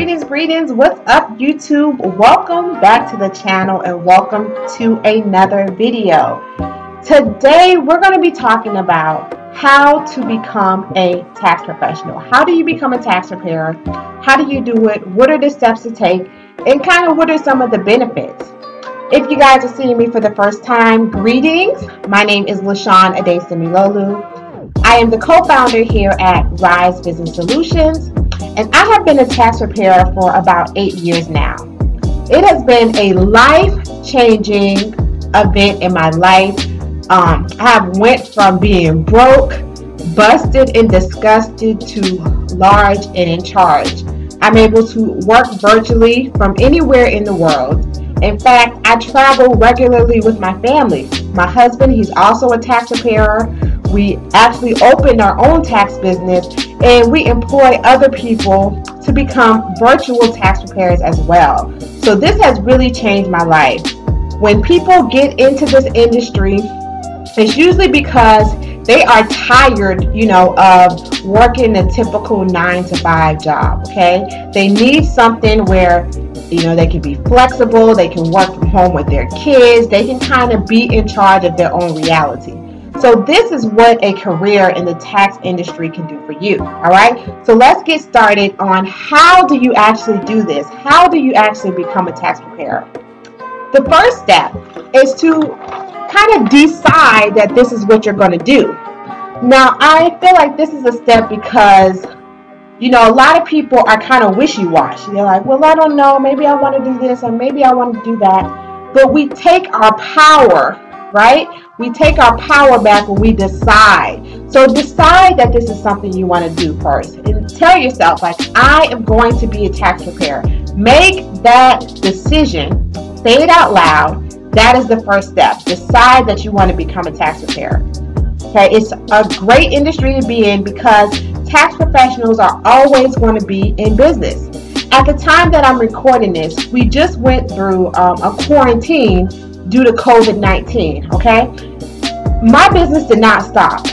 Greetings. What's up, YouTube? Welcome back to the channel and welcome to another video. Today, we're going to be talking about how to become a tax professional. How do you become a tax preparer? How do you do it? What are the steps to take? And kind of what are some of the benefits? If you guys are seeing me for the first time, greetings. My name is LaShawn Adesemilolu. I am the co-founder here at Rise Business Solutions, and I have been a tax preparer for about 8 years now. It has been a life-changing event in my life. I have went from being broke, busted, and disgusted to large and in charge. I'm able to work virtually from anywhere in the world. In fact, I travel regularly with my family. My husband, he's also a tax preparer. We actually opened our own tax business, and we employ other people to become virtual tax preparers as well. So this has really changed my life. When people get into this industry, it's usually because they are tired, of working a typical 9-to-5 job, okay? They need something where, they can be flexible, they can work from home with their kids, they can kind of be in charge of their own reality. So this is what a career in the tax industry can do for you, all right? So let's get started on how do you actually do this? How do you actually become a tax preparer? The first step is to kind of decide that this is what you're going to do. Now, I feel like this is a step because, a lot of people are kind of wishy-washy. They're like, well, I don't know, maybe I want to do this or maybe I want to do that. But we take our power, right? We take our power back when we decide. So decide that this is something you want to do first. And tell yourself, like, I am going to be a tax preparer. Make that decision. Say it out loud. That is the first step. Decide that you want to become a tax preparer. Okay, it's a great industry to be in because tax professionals are always going to be in business. At the time that I'm recording this, we just went through a quarantine due to COVID-19, okay? My business did not stop.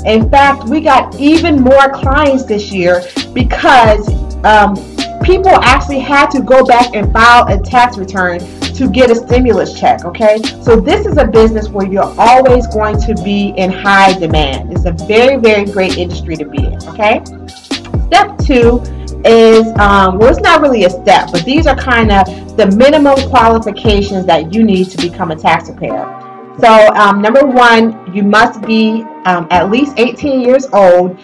In fact, we got even more clients this year because people actually had to go back and file a tax return to get a stimulus check, okay? So this is a business where you're always going to be in high demand. It's a very, very great industry to be in, okay? Step 2 is, it's not really a step, but these are kind of the minimum qualifications that you need to become a tax preparer. So number 1, you must be at least 18 years old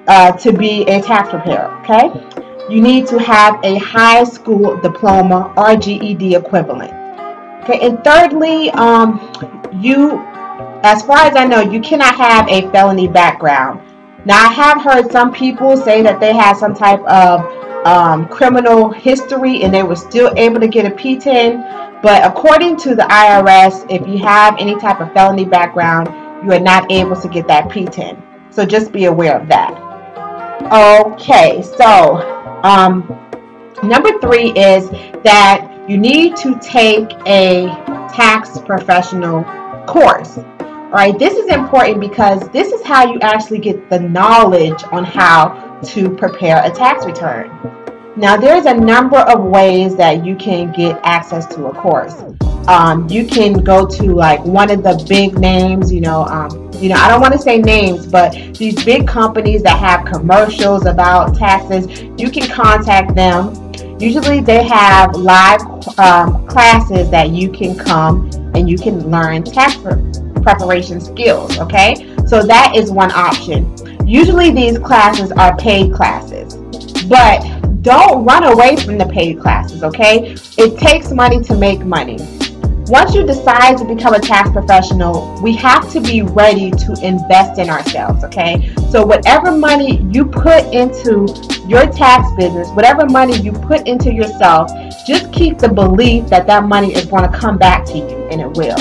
to be a tax preparer, okay? You need to have a high school diploma or GED equivalent. Okay, and thirdly, as far as I know, you cannot have a felony background. Now, I have heard some people say that they had some type of criminal history and they were still able to get a P-10, but according to the IRS, if you have any type of felony background, you are not able to get that P-10. So just be aware of that. Okay, so number 3 is that you need to take a tax professional course. All right, this is important because this is how you actually get the knowledge on how to prepare a tax return. Now, there's a number of ways that you can get access to a course. You can go to like one of the big names, I don't want to say names, but these big companies that have commercials about taxes, you can contact them. Usually they have live classes that you can come and you can learn tax preparation skills, okay? So that is one option. Usually these classes are paid classes, but don't run away from the paid classes, okay? It takes money to make money. Once you decide to become a tax professional, we have to be ready to invest in ourselves, okay? So whatever money you put into your tax business, whatever money you put into yourself, just keep the belief that that money is going to come back to you, and it will.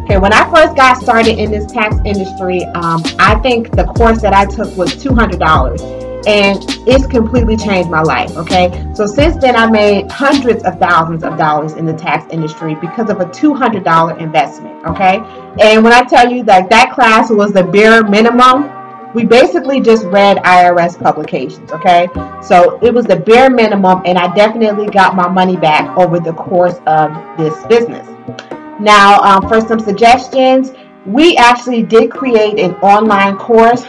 Okay, when I first got started in this tax industry, I think the course that I took was $200. And it's completely changed my life, okay? So since then, I made hundreds of thousands of dollars in the tax industry because of a $200 investment, okay? And when I tell you that that class was the bare minimum, We basically just read IRS publications, okay? So it was the bare minimum, and I definitely got my money back over the course of this business. Now, for some suggestions, we actually did create an online course.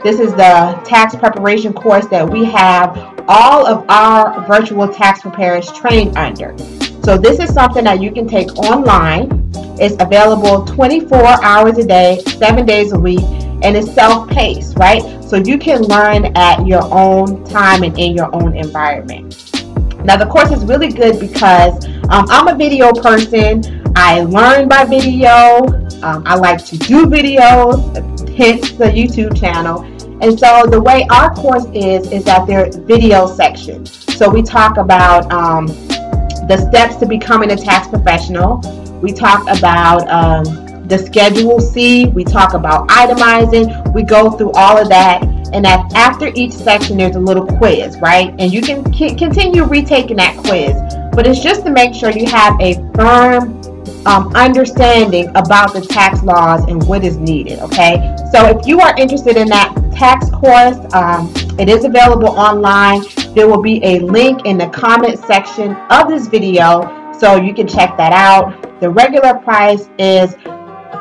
This is the tax preparation course that we have all of our virtual tax preparers trained under. So this is something that you can take online. It's available 24 hours a day, 7 days a week, and it's self-paced, right? So you can learn at your own time and in your own environment. Now the course is really good because I'm a video person. I learn by video. I like to do videos, hence the YouTube channel. And so the way our course is that there's video sections. So we talk about the steps to becoming a tax professional. We talk about the Schedule C. We talk about itemizing. We go through all of that. And after each section, there's a little quiz, right? And you can continue retaking that quiz. But it's just to make sure you have a firm understanding about the tax laws and what is needed, okay? So if you are interested in that tax course, it is available online. There will be a link in the comment section of this video, so you can check that out. The regular price is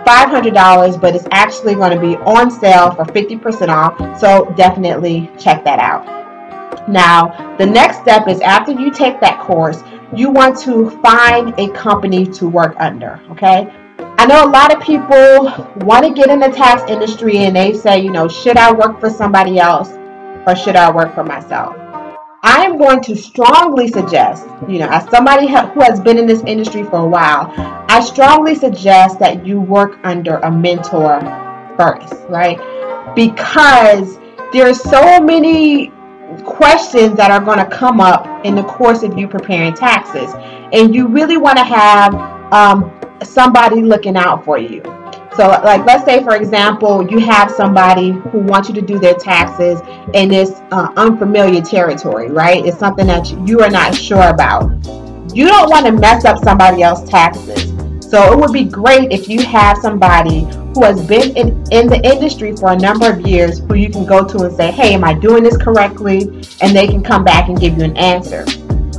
$500, but it's actually going to be on sale for 50% off, so definitely check that out. Now, the next step is after you take that course, you want to find a company to work under, okay? I know a lot of people want to get in the tax industry and they say, you know, should I work for somebody else or should I work for myself? I am going to strongly suggest, you know, as somebody who has been in this industry for a while, I strongly suggest that you work under a mentor first, right? Because there are so many questions that are going to come up in the course of you preparing taxes, and you really want to have somebody looking out for you. So like, let's say for example, you have somebody who wants you to do their taxes in this unfamiliar territory, right? It's something that you are not sure about. You don't want to mess up somebody else's taxes. So it would be great if you have somebody who has been in the industry for a number of years who you can go to and say, hey, am I doing this correctly? And they can come back and give you an answer.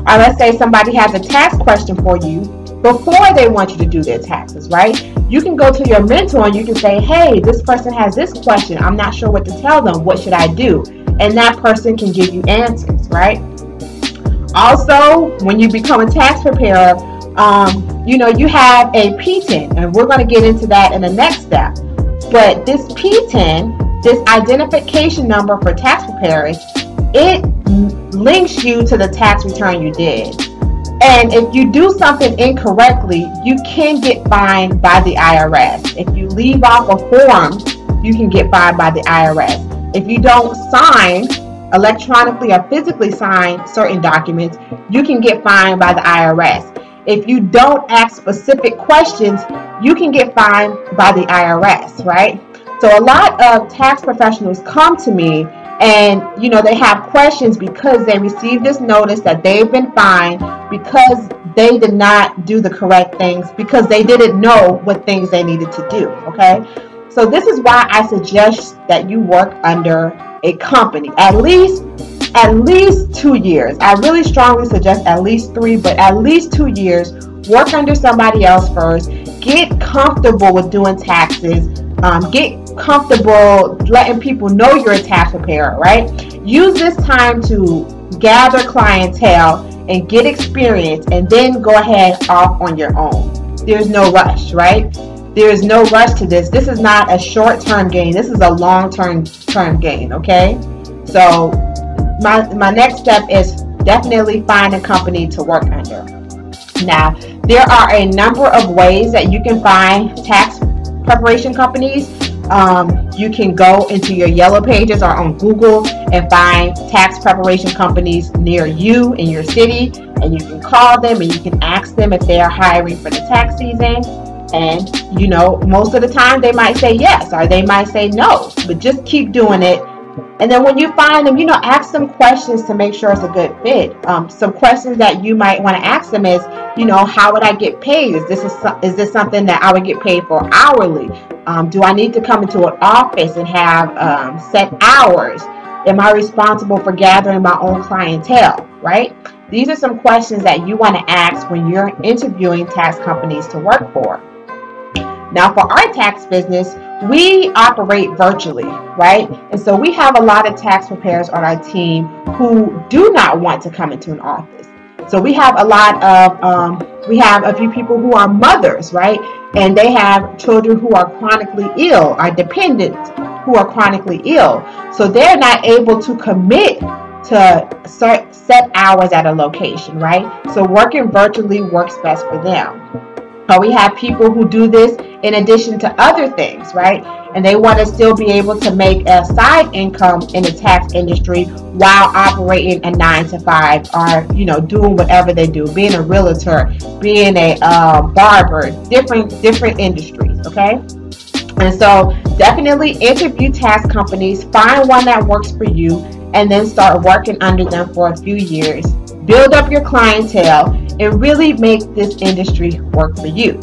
Or let's say somebody has a tax question for you before they want you to do their taxes, right? You can go to your mentor and you can say, hey, this person has this question. I'm not sure what to tell them. What should I do? And that person can give you answers, right? Also, when you become a tax preparer, you know, you have a PTIN, and we're going to get into that in the next step. But this PTIN, this identification number for tax preparers, it links you to the tax return you did. And if you do something incorrectly, you can get fined by the IRS. If you leave off a form, you can get fined by the IRS. If you don't sign electronically or physically sign certain documents, you can get fined by the IRS. If you don't ask specific questions, you can get fined by the IRS, right? So a lot of tax professionals come to me and, you know, they have questions because they received this notice that they've been fined because they did not do the correct things, because they didn't know what things they needed to do, okay? So this is why I suggest that you work under a company, at least 2 years. I really strongly suggest at least 3, but at least 2 years. Work under somebody else first. Get comfortable with doing taxes. Get comfortable letting people know you're a tax preparer, right? Use this time to gather clientele and get experience, and then go ahead off on your own. There's no rush, right? There is no rush to this. This is not a short-term gain. This is a long-term gain, okay? So my next step is definitely find a company to work under. Now, there are a number of ways that you can find tax preparation companies. You can go into your yellow pages or on Google and find tax preparation companies near you in your city, and you can call them and you can ask them if they are hiring for the tax season. And, you know, most of the time they might say yes or they might say no, but just keep doing it. And then when you find them, you know, ask them questions to make sure it's a good fit. Some questions that you might want to ask them is, how would I get paid? Is this something that I would get paid for hourly? Do I need to come into an office and have set hours? Am I responsible for gathering my own clientele, right? These are some questions that you want to ask when you're interviewing tax companies to work for. Now, for our tax business, we operate virtually, right? And so we have a lot of tax preparers on our team who do not want to come into an office. So we have a few people who are mothers, right? And they have children who are chronically ill, are dependents who are chronically ill. So they're not able to commit to set hours at a location, right? So working virtually works best for them. But we have people who do this in addition to other things, right? And they want to still be able to make a side income in the tax industry while operating a 9-to-5, or doing whatever they do, being a realtor, being a barber, different industries, okay? And so definitely interview tax companies, find one that works for you, and then start working under them for a few years. Build up your clientele and really make this industry work for you.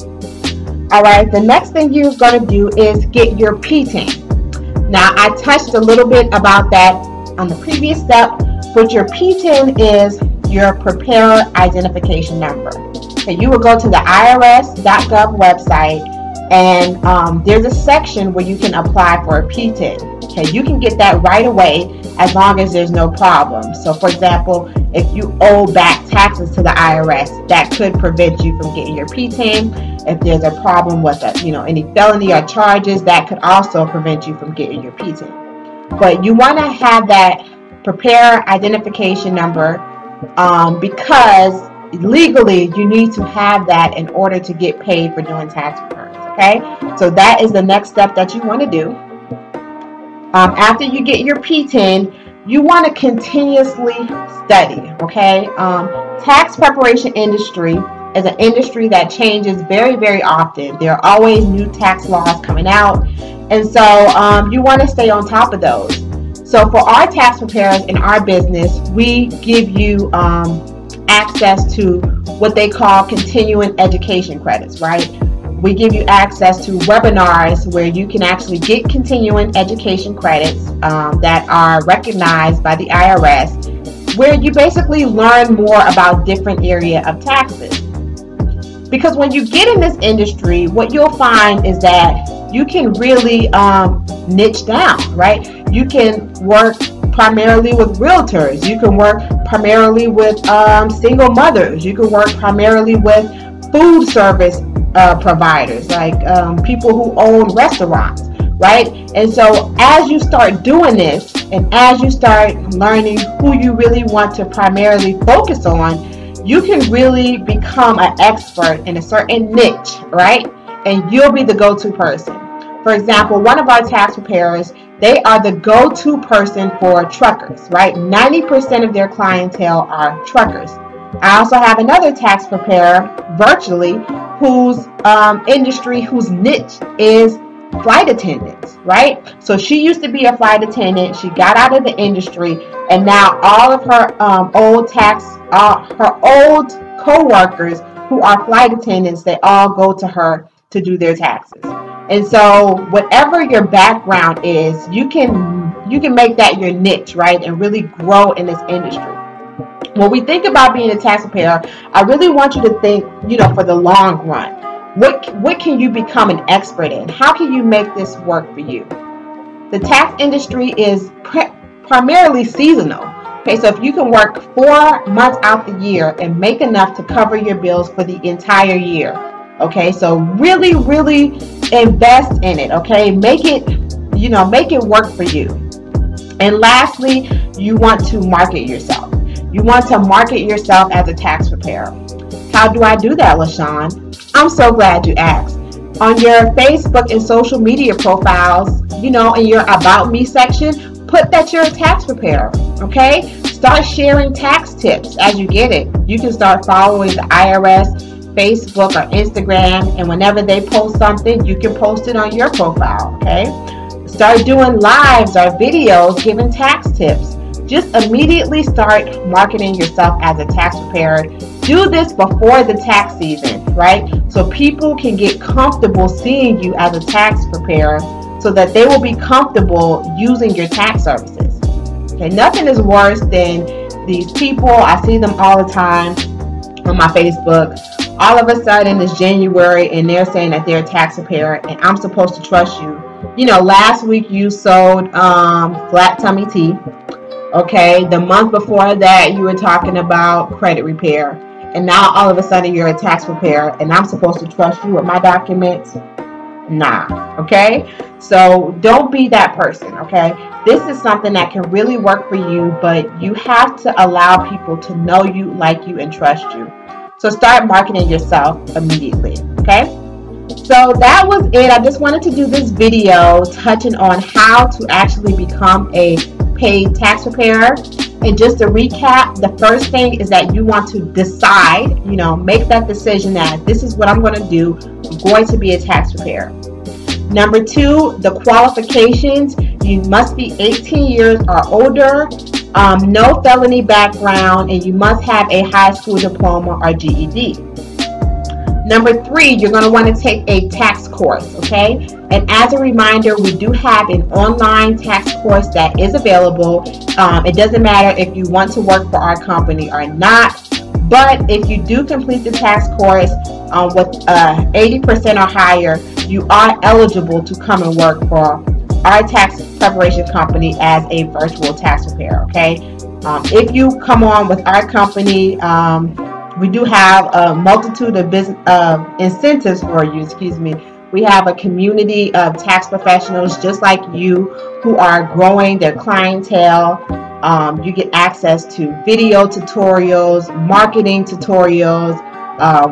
All right, the next thing you're going to do is get your PTIN. Now, I touched a little bit about that on the previous step, but your PTIN is your Preparer Identification Number. Okay, you will go to the irs.gov website, and there's a section where you can apply for a PTIN. Okay, you can get that right away as long as there's no problem. So, for example, if you owe back taxes to the IRS, that could prevent you from getting your PTIN. If there's a problem with any felony or charges, that could also prevent you from getting your PTIN. But you want to have that Preparer Identification Number because legally you need to have that in order to get paid for doing tax returns. Okay, so that is the next step that you want to do. After you get your PTIN, you want to continuously study, okay? Tax preparation industry is an industry that changes very, very often. There are always new tax laws coming out, and so you want to stay on top of those. So for our tax preparers in our business, we give you access to what they call continuing education credits, right? We give you access to webinars where you can actually get continuing education credits that are recognized by the IRS, where you basically learn more about different area of taxes. Because when you get in this industry, what you'll find is that you can really niche down, right? You can work primarily with realtors. You can work primarily with single mothers. You can work primarily with food service providers, like people who own restaurants, right? And so as you start doing this, and as you start learning who you really want to primarily focus on, you can really become an expert in a certain niche, right? And you'll be the go-to person. For example, one of our tax preparers, they are the go-to person for truckers, right? 90% of their clientele are truckers. I also have another tax preparer virtually whose whose niche is flight attendants, right? So she used to be a flight attendant. She got out of the industry, and now all of her old co-workers who are flight attendants, they all go to her to do their taxes. And so whatever your background is, you can make that your niche, right? And really grow in this industry. When we think about being a tax preparer, I really want you to think, for the long run. What can you become an expert in? How can you make this work for you? The tax industry is primarily seasonal. Okay, so if you can work 4 months out the year and make enough to cover your bills for the entire year. Okay, so really, really invest in it. Okay, make it work for you. And lastly, you want to market yourself. You want to market yourself as a tax preparer. How do I do that, LaShawn? I'm so glad you asked. On your Facebook and social media profiles, in your About Me section, put that you're a tax preparer, okay? Start sharing tax tips as you get it. You can start following the IRS, Facebook, or Instagram, and whenever they post something, you can post it on your profile, okay? Start doing lives or videos giving tax tips. just immediately start marketing yourself as a tax preparer. Do this before the tax season, right? So people can get comfortable seeing you as a tax preparer so that they will be comfortable using your tax services. Okay, nothing is worse than these people. I see them all the time on my Facebook. All of a sudden it's January and they're saying that they're a tax preparer and I'm supposed to trust you. You know, last week you sold flat tummy tea. Okay, the month before that you were talking about credit repair. And now all of a sudden you're a tax preparer and I'm supposed to trust you with my documents? Nah, okay? So don't be that person, okay? This is something that can really work for you, but you have to allow people to know you, like you, and trust you. So start marketing yourself immediately, okay? So that was it. I just wanted to do this video touching on how to actually become a paid tax preparer. And just to recap, the first thing is that you want to decide, you know, make that decision that this is what I'm going to do. I'm going to be a tax preparer. Number two, the qualifications. You must be 18 years or older, no felony background, and you must have a high school diploma or GED. Number three, you're going to want to take a tax course, okay? And as a reminder, we do have an online tax course that is available. It doesn't matter if you want to work for our company or not, but if you do complete the tax course with 80% or higher, you are eligible to come and work for our tax preparation company as a virtual tax preparer, okay? If you come on with our company, we do have a multitude of business incentives for you, We have a community of tax professionals just like you who are growing their clientele. You get access to video tutorials, marketing tutorials.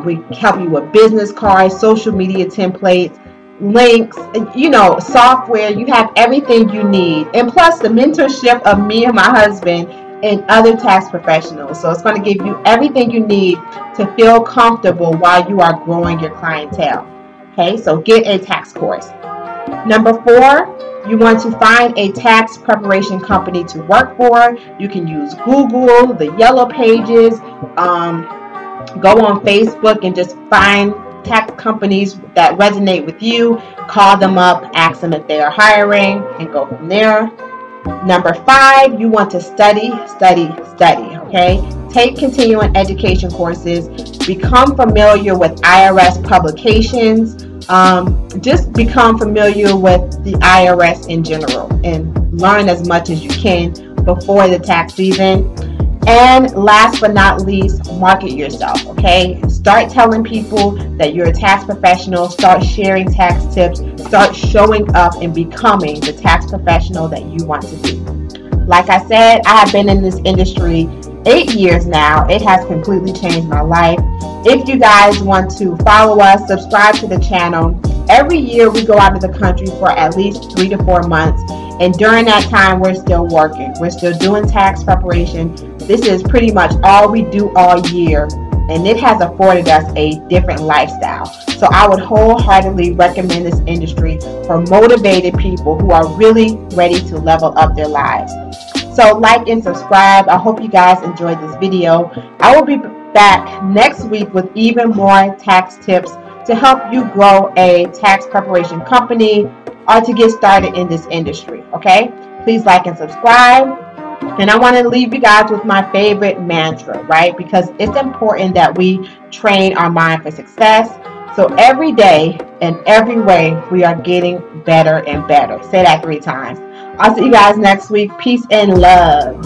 We help you with business cards, social media templates, links, you know, software. You have everything you need. And plus the mentorship of me and my husband and other tax professionals. So it's going to give you everything you need to feel comfortable while you are growing your clientele. Okay, so get a tax course. Number four, you want to find a tax preparation company to work for. You can use Google, the Yellow Pages, go on Facebook and just find tax companies that resonate with you. Call them up, ask them if they are hiring, and go from there. Number five, you want to study, okay? Take continuing education courses, become familiar with IRS publications, just become familiar with the IRS in general and learn as much as you can before the tax season. And last but not least, market yourself, okay? Start telling people that you're a tax professional, start sharing tax tips, start showing up and becoming the tax professional that you want to be. Like I said, I have been in this industry 8 years now. It has completely changed my life. If you guys want to follow us, subscribe to the channel. Every year we go out of the country for at least 3 to 4 months. And during that time, we're still working. We're still doing tax preparation. This is pretty much all we do all year. And it has afforded us a different lifestyle. So I would wholeheartedly recommend this industry for motivated people who are really ready to level up their lives. So like and subscribe. I hope you guys enjoyed this video. I will be back next week with even more tax tips to help you grow a tax preparation company or to get started in this industry, okay? Please like and subscribe. And I want to leave you guys with my favorite mantra, right? Because it's important that we train our mind for success. So every day and every way, we are getting better and better. Say that 3 times. I'll see you guys next week. Peace and love.